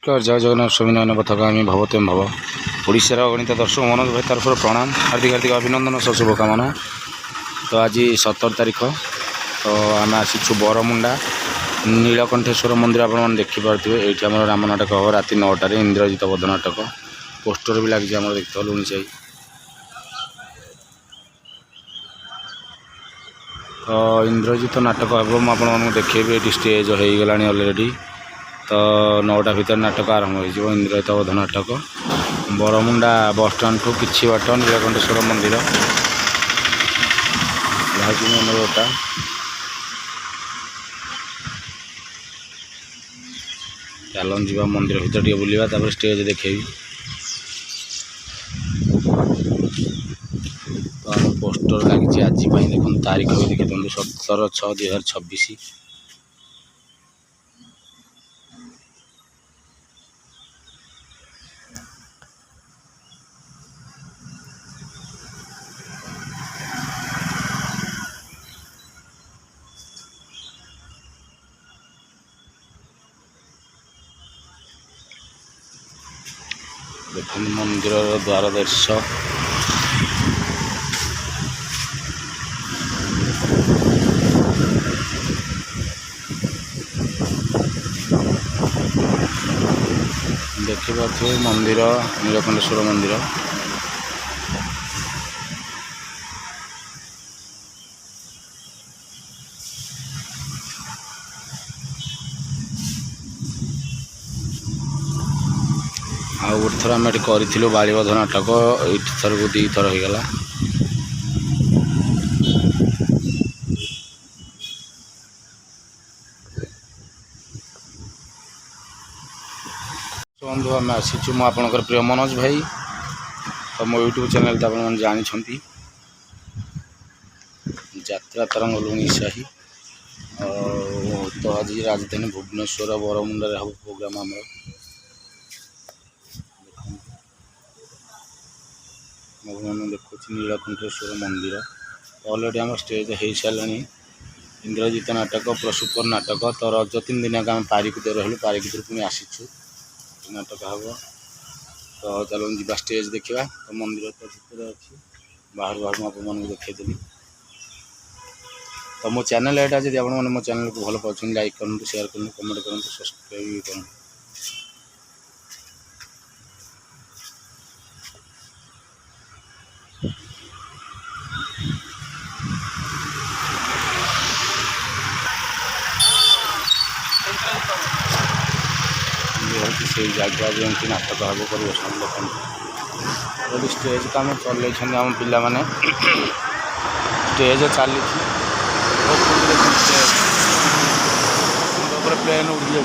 नमस्कार जय जगन्नाथ स्वामी नयन पथगामी भवतेम भव ओडिशार अगणित दर्शक मनोज भाई तरफ प्रणाम हार्दिक हार्दिक अभिनंदन सह शुभकामना। तो आज 17 तारीख तो आम आसीचु बरमुंडा नीलकंठेश्वर मंदिर आपने देखिपे ये आम राम नाटक हम राति 9टार इंद्रजित बध नाटक पोस्टर भी लगी आम देखते लुणी तो इंद्रजित नाटक हम आपको देखेबी ये स्टेज हो गला अलरेडी तो 9टा भर नाटक आरंभ हो इंद्रजित बध नाटक बरमुंडा बस स्टाण ठू कि बाट नीलकंठेश्वर मंदिर मेन रोडटा चलन जा मंदिर भर टे बुलवा स्टेज देखेबी तो आम पोस्टर लगी आज देखो तारीख भी देखी दिखाँ 17/6/2026 देखो मंदिर द्वार दृश्य देखिए मंदिर नीलकंठेश्वर मंदिर आउ गोटे थर आम करूँ बालीबध नाटक ये थर को 2 थर हो गला बंधु आम आसीचु मो आपणकर प्रिय मनोज भाई तो मो यूट्यूब चैनल तो आप जानते यात्रा तरंग लुणी साही तो आज राजधानी भुवनेश्वर बरमुंडा हम प्रोग्राम आम देखुच नीलकंठेश्वर मंदिर अलरेडी आम स्टेज हो सारे इंद्रजित नाटक सुपर नाटक तो रज 3 दिन आगे आम पारिकुद रहलु पारिकुद पुणी आसीचु नाटक हम तो चलो जा स्टेज देखा तो मंदिर तो भर अच्छी बाहर बाहर मुझे देखी तो मो चैनल एटा जब आप मो चैनल को भल पाँच लाइक करूँ शेयर करूँ कमेंट करूँ सब्सक्राइब भी करूँ से जगह जमी नाटक हम कर देखते स्टेज तो आम चल आम पिला माने स्टेज चली प्लेन उड़ जाए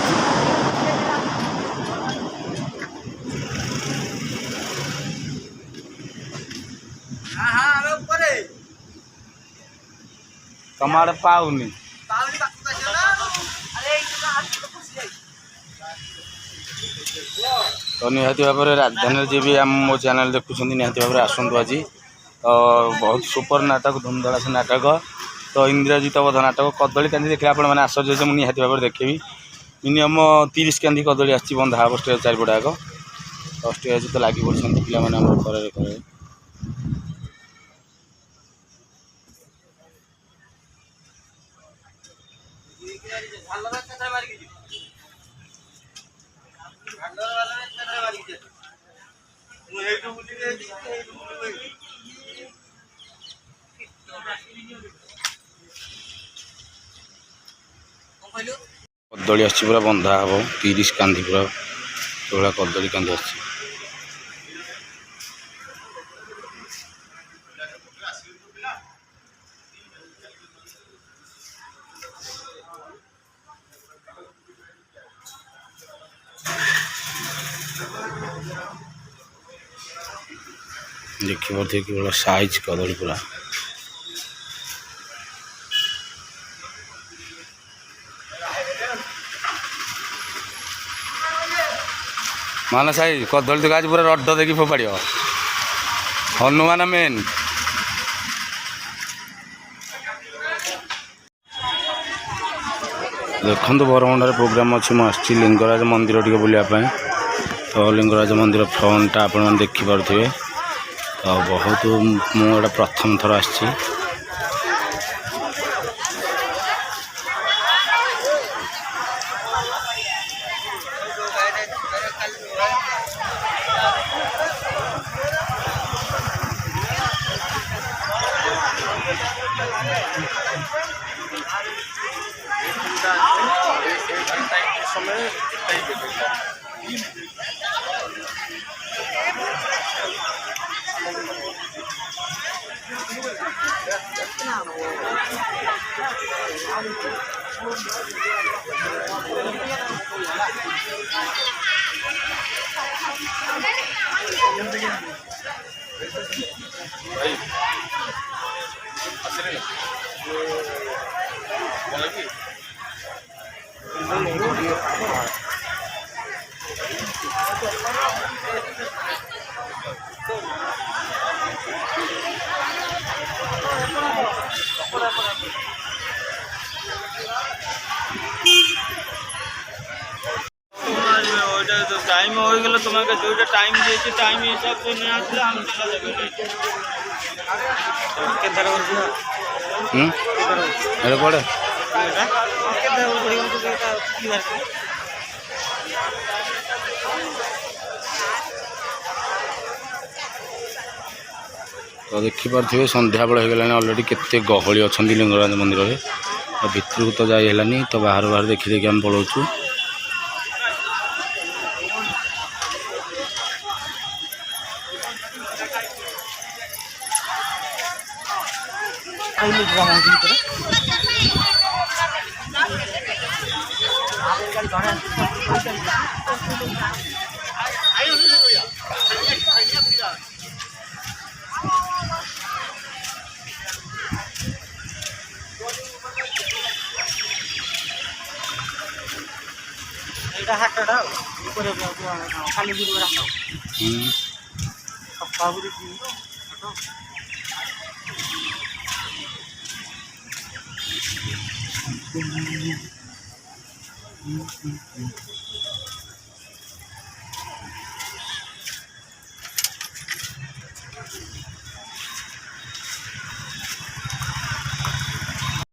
तुम आड़े पाऊनी तो निहाती भाव में राजधानी जी भी आम मो चैनल देखुं निहाती भाव में आसतु आज तो बहुत सुपर नाटक धूमधड़ा से नाटक तो इंद्रजित बध नाटक कदली कांदी देखले आप आश्चर्य से मुझे निहाती भाव में देखेबी मिनिमम 30 कांदी कदली आसी बंधा हम स्टेज चारिपटा आग तो स्टेज तो लगी पड़े पे कदली आसी पूरा बंधा हम 30 कांदी पूरा तो कदली कांदी आसी देखिए कि बड़ा साइज कदली पूरा मान साइज कदली तो आज पूरा रड देखिए फोपाड़ हनुमान मेन देखो बरमुंडार प्रोग्राम अच्छी मुझे लिंगराज मंदिर टे बुलायापी तो लिंगराज मंदिर फ्रंटा आपण मैंने देखिपे तो बहुत मुझे प्रथम थर आसी टाइम हो गल तुम्हें जो टाइम दिए टाइम हिसाब से नहीं आसला हम चला जाबे अरे पड़े तो देखिपे संध्या बेल हो गलानी अलरेडी केते गहली अच्छा लिंगराज मंदिर में तो भितर को तो जाइलानी तो बाहर बाहर देखी देखी आम पलाऊँ हाटटा खाली सप्ताह